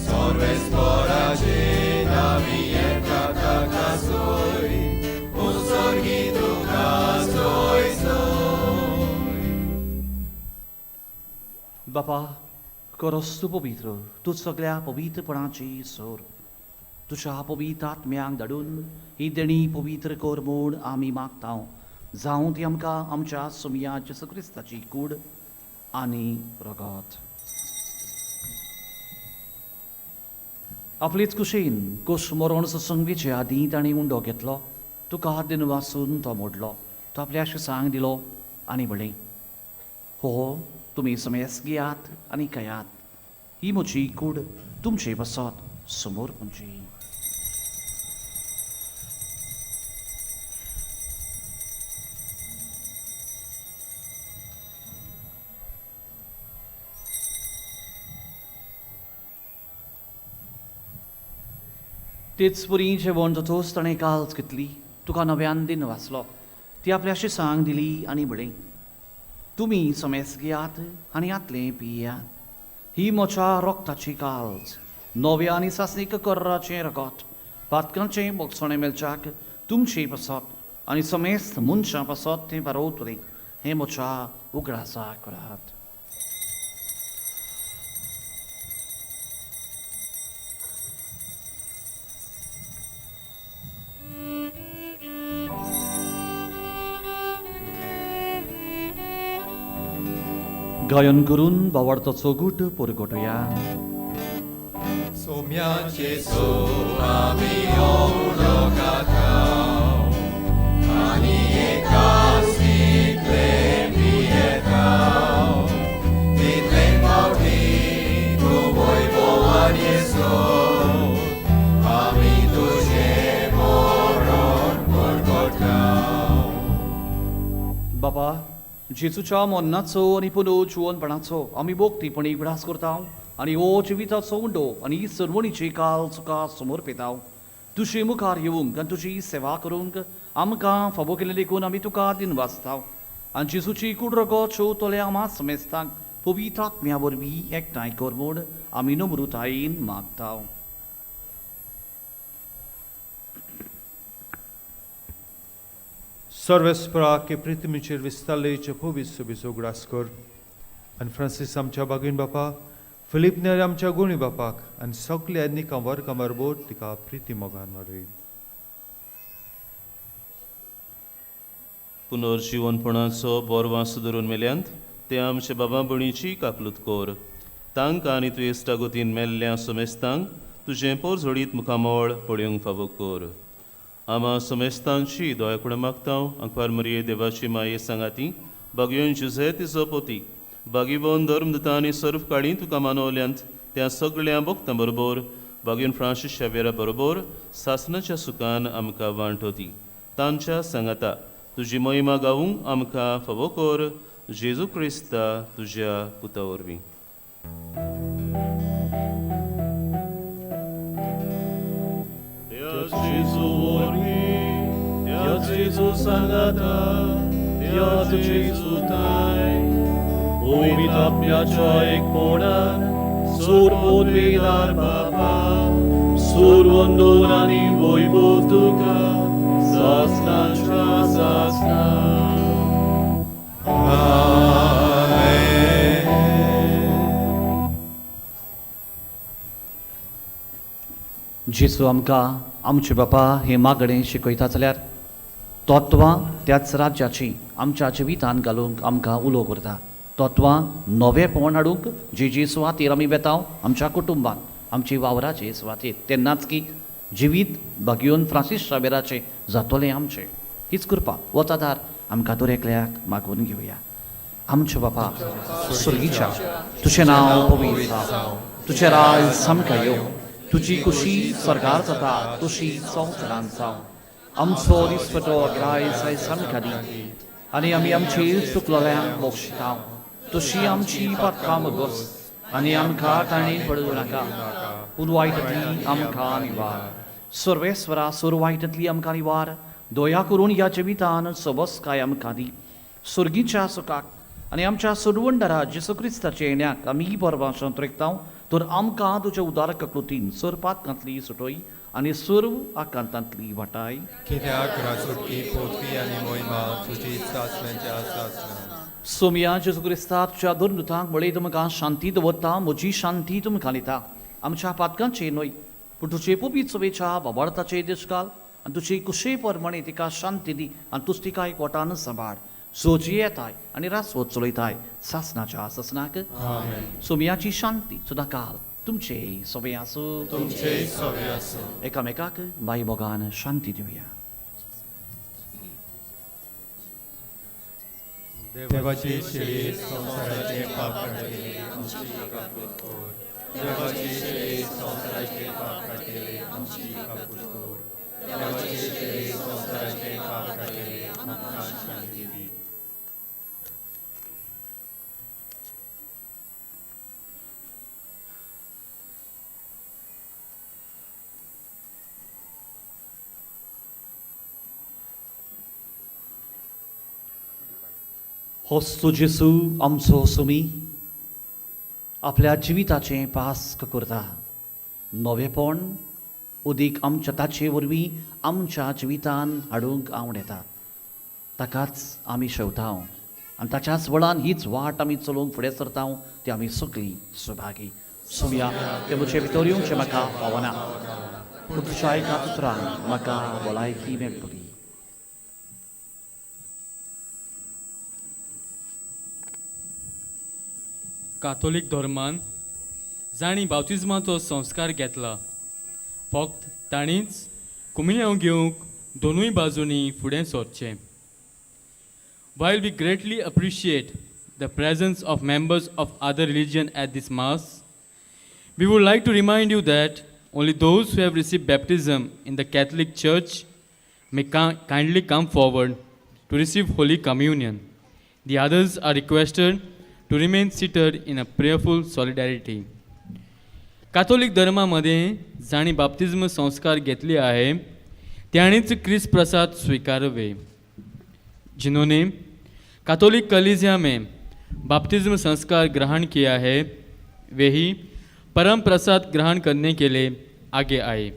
सर्वेस्पराचे नावी एका ताका सोय, मुसर्गी तुका सोय सोय. बापा, खरोच तूं पवित्र, तूं सगळ्या पवित्रपणाची सोर. तुज्या पवित्र आत्म्याक धाडून ही देणी पवित्र कर म्हूण आमी मागता, जावं ती आमकां आमच्या सुमया जेजू क्रिस्ताची कूड आनी रगत. आपलेच कुशीन कुश मरण सत्संगेचे आदीं ताणें उंडो घेतलो, तुका दिन वासून तो मोडलो, तो आपल्या शिसांक दिलो आनी म्हळें, हो तुमी समेस घेयात आनी खायात, ही म्हजी कूड तुमचे बसत समोर खंयची. तेच परी जेवण जातोच ताणें काल्च घेतली, तुका नव्यान दिन वाचलो, ती आपल्या शिसांक दिली आनी म्हळें, तुमी समेस घेयात आनी आतलें पियात, ही म्हज्या रोगताची काल्च, नव्या आनी सासणीक कर्राचें रगत, पातकांचें मोगसणें मेलच्याक तुमची पासत आनी समेस्त मनशां पासत तें बारोवतलें, हें म्हज्या उगडासाक करात. गायन करून बावार्थाचो गूट परगटुया. सोम्याचे सो आमी ओवळो गाताव, आनी एकाच इतले पियेताव. तितले फावटी तूं वैभवान येसो, आमी तुजें मरण परगटाव. बाबा, जेजूच्या मरणाचो आनी पुनरुज्जीवनपणाचो आमी भोगतीपणी विडास करता आनी हो जिविताचो उंडो आनी सर्वणीची काल तुका समर्पिता. तुजे मुखार येवंक आनी तुजी सेवा करूंक आमकां फावो केले देखून आमी तुका दिन वाचता आनी जेजूची कूड रगत शेवतले आमा समेस्तांक पवित्र आत्म्या वरवीं एकठांय कर म्हूण आमी नम्रतायेन मागता. सर्वेस्परा के प्रितमीचेर विस्तारलेचे पवित्र सभेचो उगडास कर आनी फ्रांसीस आमच्या बागीन बापा, फिलीप नेर आमच्या गुणी बापाक आनी सगल्या आदनिकां वर्गां बरोबर तिका प्रिती मोगान वाडय. पुनर्जीवनपणाचो बोरवास धरून मेल्यांत ते आमच्या बाबा भयणीची काकलूत कोर. तांकां आनी तुवें इश्टागोतीन मेल्ल्या समेस्तांक तुजें पोरझोडीत मुखामोळ पळोवंक फावो कर. आमा समेस्तांची दोयाकडे मागतांव अंकवार मरिये देवाची माये सांगाती बागयोन जुझे तिचो पोती बागीबोन धर्मदता आनी सर्व काळी तुका मानवल्यांत त्या सगळ्या भक्तां बरोबर बागयोन फ्रांसीस शावेरा बरोबर सासणाच्या सुखान आमकां वांटोती तांच्या सांगाता तुजी महिमा गावूंक आमकां फावो कर जेजू क्रिस्ता तुज्या पुता वरवीं. Jezu ormi, Jezu sangata, Jezu tai. Umit apja csoik ponan, sur podvédár baba, sur vondorani vojvodtuka, zastan zastan. जेसू आमकां आमचे बापा हे मागणें शिकयता जाल्यार तत्वां त्याच राज्याची आमच्या जिवितांत घालूंक आमकां उलो करता. तत्वां नवेपण हाडूंक जे जेसू खातीर आमी बेताव आमच्या कुटुंबान आमची वावराचे सुवातेर तेन्नाच की जिवीत बागयोन फ्रांसीस शावेराचें जातोलें आमचें. हीच कृपा वतादार आमकां दरेकल्याक मागून घेवया. आमचे बापा सुर्गीच्या तुजें नांव पवित्र जावं, तुजें राज सामकें येवं, तुजी कुशी स्वर्गार जाता तुशी संवसारांत जावं. आमचो दिसपटो गिरायस आयज आमकां दी आनी आमी आमचेर चुकलोल्यांक मोक्षितांव. तुशी आमची पातकां मोगोस आनी आमकां ताणें पडूं नाका पूण वायटांतली आमकां निवार. सर्वेस्वरा सुर वायटांतली आमकां निवार. दया करून ह्या जिवितान सबस्काय आमकां दी. सुर्गीच्या सुखाक आनी आमच्या सोडवणदारा जेसू क्रिस्ताच्या येण्याक आमी परभाशांत रेखतांव तर आमकां तुज्या उदारक कृतीन सर पातकांतली सुटोय आनी सर्व आकांतांतली वाटाय. कित्याक राजवटी पोतवी आनी मोहिमा तुजी सासण्यांच्या सासण्या. सोमया जेसू क्रिस्ता तुज्या धर्मदूतांक म्हळें तुमकां शांती दवरता म्हजी शांती तुमकां दिता. आमच्या पातकांचेर न्हय पूण तुजे पवित्र चवेच्या बाबार्थाचेर देश घाल आनी तुजे कुशे प्रमाणे तिका शांती दी आनी तुज तिका एकवटान सांबाळ. सोजी येताय आनी रासवत चलयताय सासणाच्या ससनाक. सोमयाची शांती सुद्दां काल तुमचे सवे आसूं. तुमचे सवे आसूं. एकामेकाक माई मोगान शांती दिवया. देवाची शेळी संसाराचे पाप काढलेले आमची काकूट कोर. देवाची शेळी संसाराचे पाप काढलेले आमची काकूट कोर. देवाची शेळी संसाराचे पाप काढलेले आमकां शांती दी. होस्तो जेसू आमचो सुमी आपल्या जिविताचें पास्क करता. नवेपण उदीक आमच्या ताचे वरवीं आमच्या जिवितान हाडूंक आवडटा. ताकाच आमी शेवतांव आनी ताच्याच बळान हीच वाट आमी चलोवंक फुडें सरतांव ती आमी सगळीं सुभागी. सुमया ते म्हजे भितर येवंचे म्हाका पावना पूण तुज्या एका उतरान म्हाका भलायकी मेळटली. कातोलीक धर्मान जाणी बावतिजमाचो संस्कार घेतला फक्त ताणीच कुमिन्यांव घेवंक दोनूय बाजूंनी फुडें सरचें. While we greatly appreciate the presence of members of other religion at this Mass, we would like to remind you that only those who have received baptism in the Catholic Church may kindly come forward to receive Holy Communion. The others are requested to remain seated in a prayerful solidarity. Catholic धर्मामध्ये जाणी बाप्तिस्म संस्कार घेतले आहे त्यानेच ख्रिस्त प्रसाद स्वीकारवे. जिन्होंने Catholic कलीसिया में बाप्तिस्म संस्कार ग्रहण किया है वे ही परम प्रसाद ग्रहण करने के लिए आगे आए.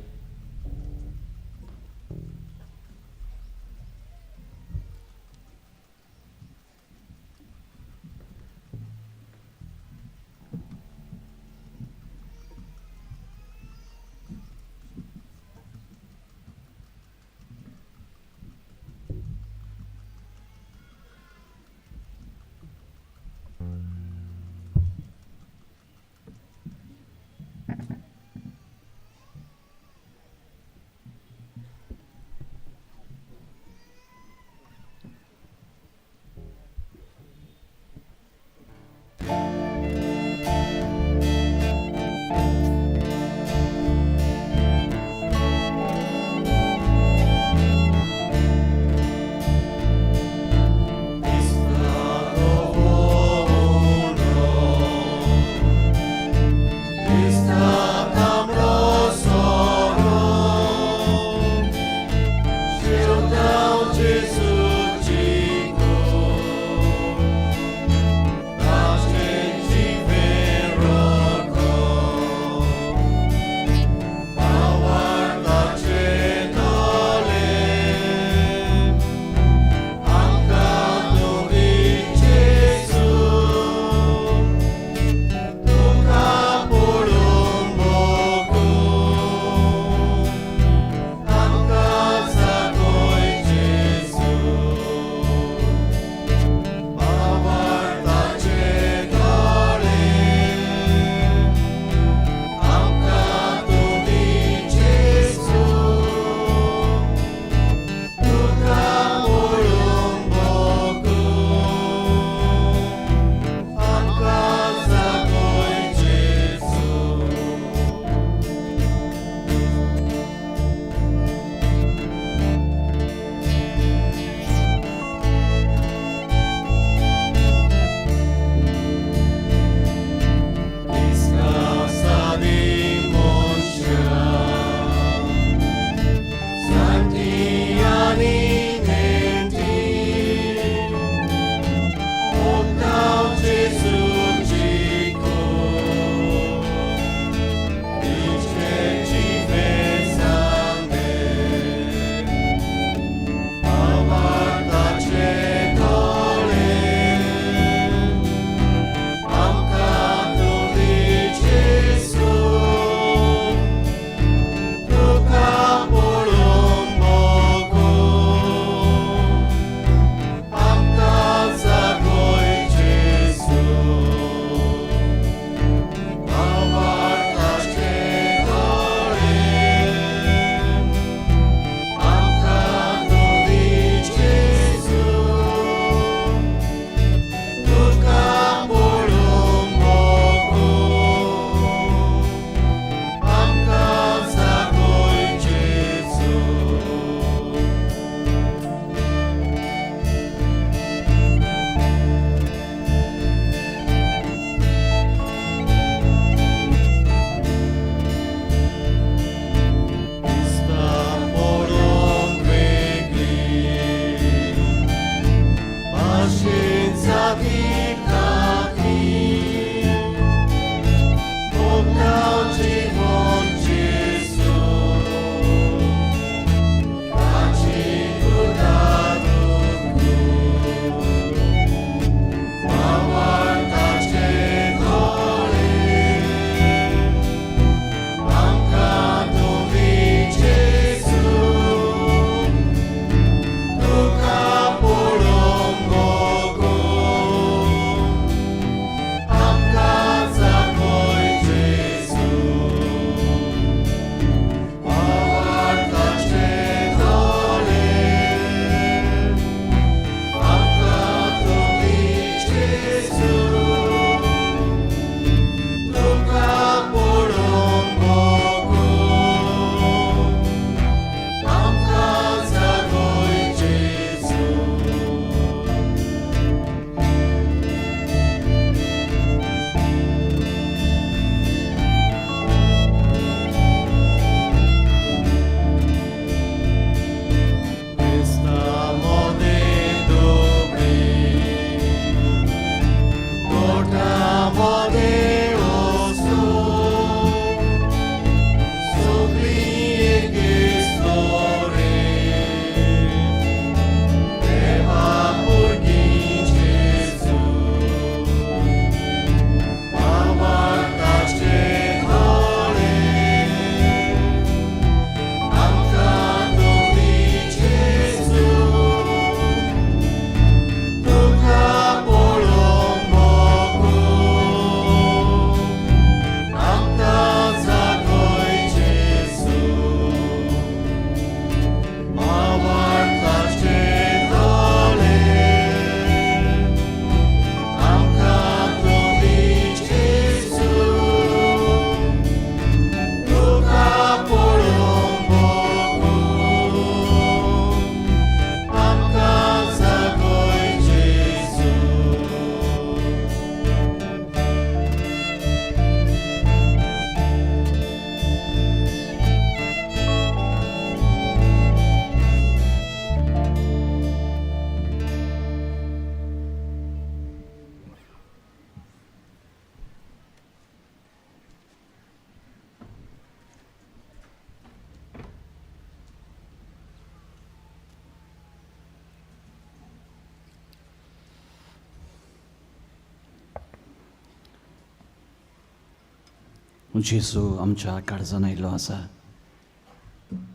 जेजू आमच्या काळजान आयिल्लो आसा.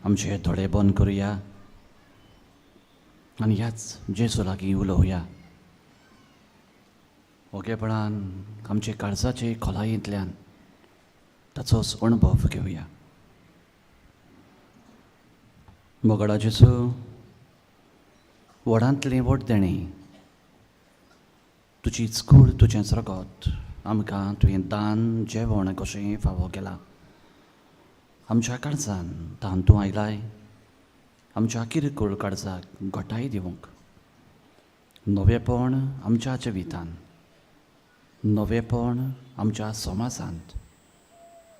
आमचे दोळे बंद करुया आनी ह्याच जेजू लागीं उलोवया. ओगेपणान आमचे काळजाचे खोलायेंतल्यान ताचोच अणभव घेवया. मोगडा जेजू, व्हडांतलें व्हड देणें, तुजीच कूड, तुजेंच रगत आमकां तुवें दान जेवण कशें फावो केलां. आमच्या काळजान तान तूं आयलाय आमच्या किरकोळ काळजाक घोटाय दिवंक. नवेपण आमच्या जिवितान, नवेपण आमच्या समाजांत,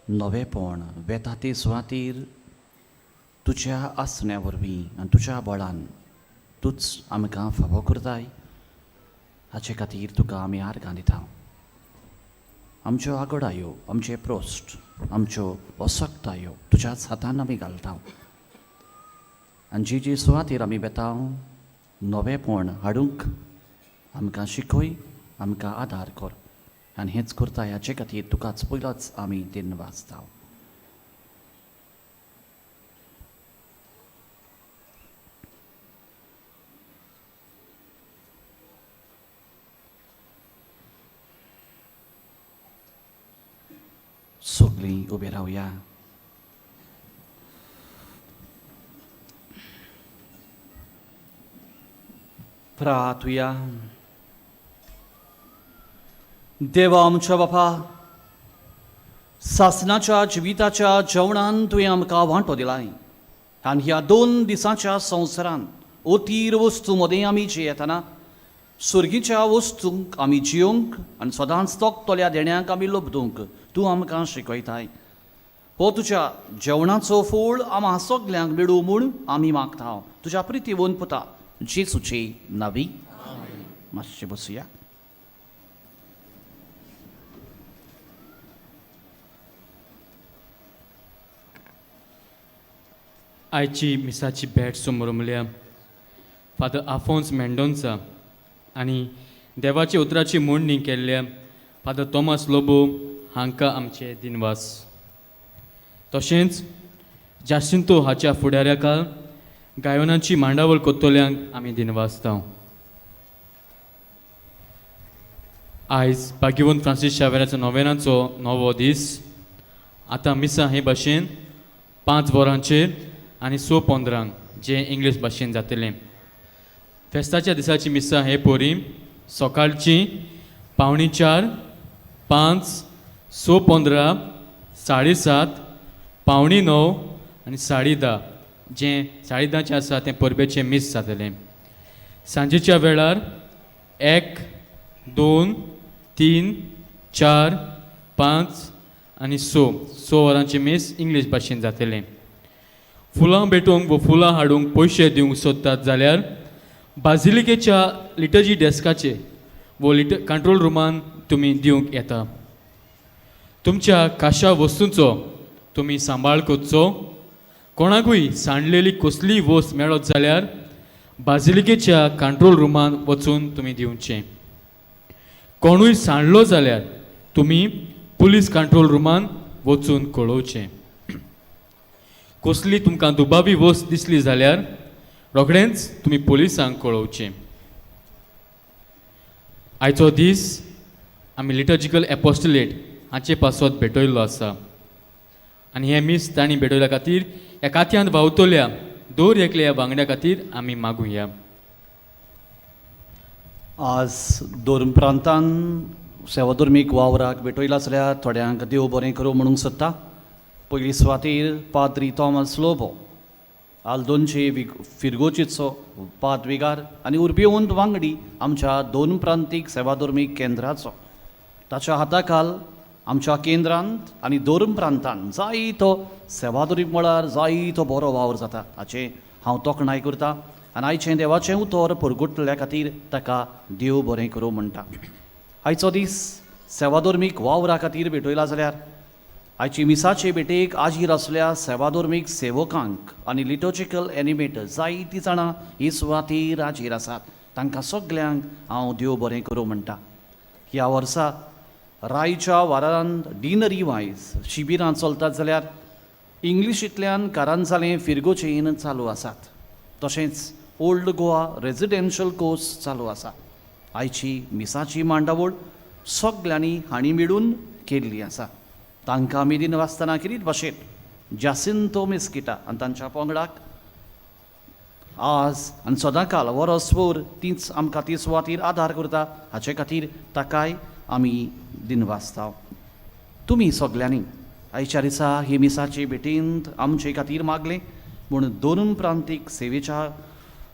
नवेपण वेता ते सुवातेर तुज्या आसण्या वरवीं आनी तुज्या बळान तूंच आमकां फावो करताय. हाचे खातीर तुका आमी आर्गां दिता. आमच्यो आगोडायो, आमचे प्रोस्ट, आमच्यो असक्तायो तुज्याच हातान आमी घालता. आनी जी जी सुवातेर आमी वेता नवेपण हाडूंक आमकां शिकय, आमकां आदार कर. आनी हेंच करता हाचे खातीर तुकाच पयलोच आमी दिनवास दिता. सगळीं उबे रावया. प्रार्थुया. देवा आमच्या बापा, सासणाच्या जिविताच्या जेवणान तुवें आमकां वांटो दिलाय. आनी ह्या 2 दिसांच्या संवसारांत ओतीर वस्तू मदें आमी जियेतना सुर्गीच्या वस्तूंक आमी जियोंक आनी सदांच तोखतोल्या देण्याक आमी लोबदूंक तूं आमकां शिकयताय. हो तुज्या जेवणाचो फळ आम्हा सगल्यांक मेळूं म्हूण आमी मागता. तुज्या प्रितीवंत पुता जेजूचे नांवी. मातशें बसुया. आयची मिसाची भेट समोर म्हणल्या फादर आफोन्स मेंडोन्सा आनी देवाचे उतराची मोडणी केल्ल्या फादर थॉमस लोबो हांकां आमचे दिनवास. तशेंच जासिंतो हाच्या फुडाऱ्याक गायोनांची मांडावळ कोत्तोल्यांक आमी दिनवास दिता. आयज भाग्यवंत फ्रांसीस शावेराचो नोवेनाचो 9वो दीस. आतां मिसा हे भाशेन 5 वरांचेर आनी 6:15 जे इंग्लीश भाशेन जातलें. फेस्ताच्या दिसाची मिसा हे पोरी सकाळची 4:45, 5, 6:15, 7:30, 9:15 आनी 10:30 जें 10:30 आसा तें परबेचें मीस जातलें. सांजेच्या वेळार 1, 2, 3, 4, 5 आनी 6 वरांचें मीस इंग्लीश भाशेन जातलें. फुलां भेटोवंक वा फुलां हाडूंक पयशे दिवंक सोदतात जाल्यार बाजिलिकेच्या लिटर्जी डेस्काचे वो कंट्रोल रुमान तुमी दिवंक येता. तुमच्या खाशा वस्तूंचो तुमी सांबाळ करचो. कोणाकूय सांडलेली कसलीय वस्त मेळत जाल्यार बाजिलिकेच्या कंट्रोल रुमान वचून तुमी दिवचें. कोणूय सांडलो जाल्यार तुमी पुलीस कंट्रोल रुमान वचून कळोवचें. कसली तुमकां दुबावी वस्त दिसली जाल्यार रोखडेंच तुमी पुलिसांक कळोवचें. आयचो दीस आमी लिटर्जिकल एपोस्टलेट हाचे पासत भेटयल्लो आसा आनी हे मीस तांणी भेटयल्या खातीर ह्या कात्यांत भावतल्या दर एकल्या वांगड्या खातीर आमी मागुया. आज दोन प्रांतान सेवाधर्मीक वावराक भेटयला जाल्यार थोड्यांक देव बरें करूं म्हणूंक सोदता. पयली सुवातेर पाद्री थॉमस लोबो, आल्दोनचे फिरगोचिचो पाद्विगार आनी उर्बेवंत वांगडी आमच्या 2 प्रांतीक सेवाधर्मीक केंद्राचो. ताच्या हाताखाल आमच्या केंद्रांत आनी 2 प्रांतांत जायतो सेवाधर्मीक मळार जायतो बरो वावर जाता हाचें हांव तोखणाय करतां. आनी आयचें देवाचें उतर परगुटल्या खातीर ताका देव बरें करूं म्हणटा. आयचो दीस सेवाधर्मीक वावरा खातीर भेटयला जाल्यार आयची मिसाचे भेटेक आजीर आसल्या सेवाधर्मीक सेवकांक आनी लिटर्जिकल एनिमेटर जायतीं जाणां ही सुवातेर आजीर आसात. तांकां सगल्यांक हांव देव बरें करूं म्हणटा. ह्या वर्सा रायच्या वारांत डिनरी वायज शिबिरां चलतात जाल्यार इंग्लिशींतल्यान कारांजालें फिरगोचेन चालू आसात. तशेंच ओल्ड गोवा रेजिडेन्शियल कोर्स चालू आसा. आयची मिसाची मांडावळ सगल्यांनी हांणी मेळून केल्ली आसा. तांकां मेदीन वाचतना किरीत भाशेन जासिंतो मेस्किटा आनी तांच्या पंगडाक आज आनी सदांकाल वरसभर तीच आमकां ती सुवातेर आदार करता. हाचे खातीर ताकाय आमी दिनवासता. तुमी सगल्यांनी आयच्या दिसा हे मिसाचे भेटेंत आमचे खातीर मागलें म्हूण दोन प्रांतीक सेवेच्या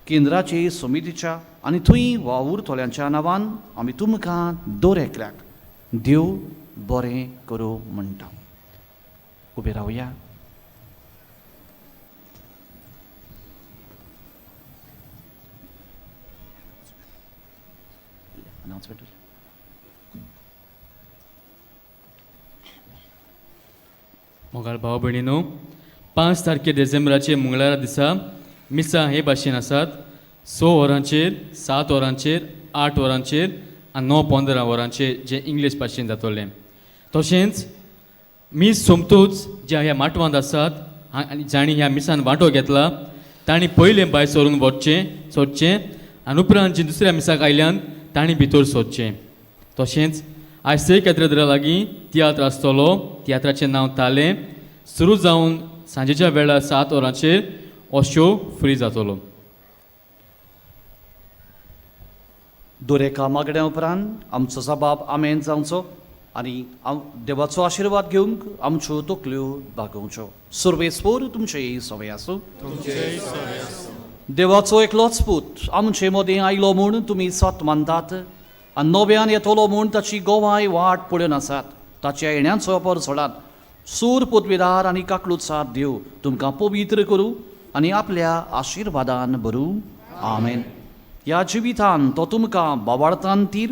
केंद्राचे समितीच्या आनी थंय वावुरतोल्यांच्या नांवान आमी तुमकां दर एकल्याक देव बरें करूं म्हणटा. उबे रावया. मोगाळ भाव भयणीनो, 5 तारखे डिसेंबराचे मंगळारा दिसा मिसा हे भाशेन आसात. 6 वरांचेर, 7 वरांचेर, 8 वरांचेर आनी 9:15 वरांचेर जे इंग्लीश भाशेन जातले. तशेंच मीस सोमतूच जे ह्या माटवांत आसात आनी जाणी ह्या मिसान वांटो घेतला तांणी पयलें भायर सरून सोदचें आनी उपरांत जी दुसऱ्या मिसाक आयल्यान तांणी भितर सोदचें. तशेंच आयज 6 केद्रेद्रा लागीं तियात्र आसतलो. तियात्राचें नांव तालें. सुरू जावन सांजेच्या वेळार 7 वरांचेर हो शो फ्री जातलो. दोरेका मागण्या उपरांत आमचो जबाब आमेन जावचो आनी देवाचो आशिर्वाद घेवंक आमच्यो तकल्यो दाखोवच्यो. सर्वेस्वर तुमचे सवय आसूं. देवाचो एकलोच पूत आमचे मदीं आयलो म्हूण तुमी सत मानतात आनी नव्यान येतलो म्हूण ताची गोवाय वाट पळोवन आसात. ताच्या येण्याचो परसोडात सूर पदवीदार आनी काकलुतसार देव तुमकां पवित्र करूं आनी आपल्या आशिर्वादान भरूं. आमेन. ह्या जिवितान तो तुमकां बाबार्थांतीर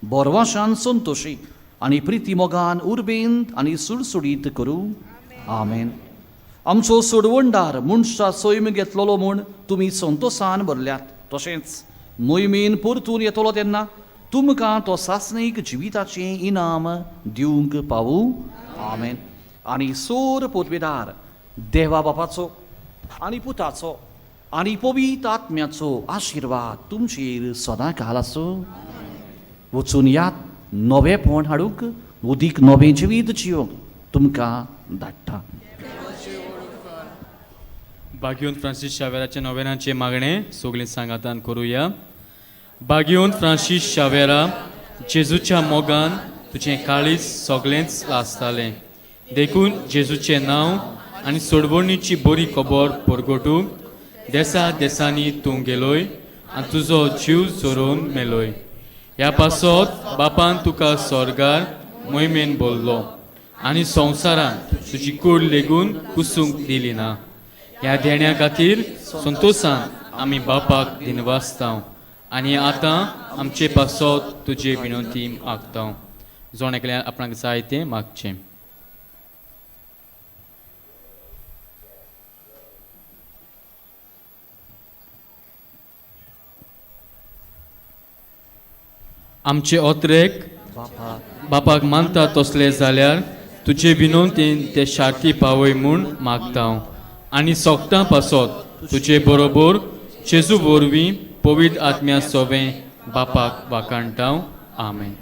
बोरवाशान संतोशी आनी प्रिती मोगान उर्बेंत आनी सुडसुडीत करूं. आमेन. आमचो सोडवणदार मनशा सैम घेतलोलो म्हूण तुमी संतोशान भरल्यात. तशेंच मोहिमेन परतून येतलो तेन्ना तुमकां तो सासणीक जिविताचें इनाम दिवंक पावूं. आमेन. आनी सोर पदवीदार देवा बापाचो आनी पुताचो आनी पवित्र आत्म्याचो आशिर्वाद तुमचेर सदां काल आसूं. वचून यात नवेपण हाडूंक उदीक नवें जिवीत जियोंक तुमकां धाडटा. बागयोन फ्रांसीस शावेराच्या नोवेनाचे मागणें सगळीं सांगातान करुया. बागयोन फ्रांसीस शावेरा, जेजूच्या मोगान तुजें काळीज सगळेंच लासतालें. देखून जेजूचें नांव आनी सोडवणीची बरी खबर परगटूंक देसा देसांनी तूं गेलोय आनी तुजो जीव चोरून मेलोय. ह्या पासत बापान तुका स्वर्गार मोहिमेन बोल्लो आनी संवसारान तुजी कूड लेगून कुसूंक दिली ना. ह्या देण्या खातीर संतोशान आमी बापाक दिनवासता आनी आतां आमचे पासत तुजे विनंती मागता. जोण एकल्यार आपणाक जाय तें मागचें. आमचे ओत्रेक बापाक मानता तसले जाल्यार तुजे विनंतीन ते शार्ती पावय म्हूण मागता आनी सोगतां पासत तुजे बरोबर जेजू वरवीं पवित्र आत्म्या सोवें बापाक वाकाणटा. आमेन.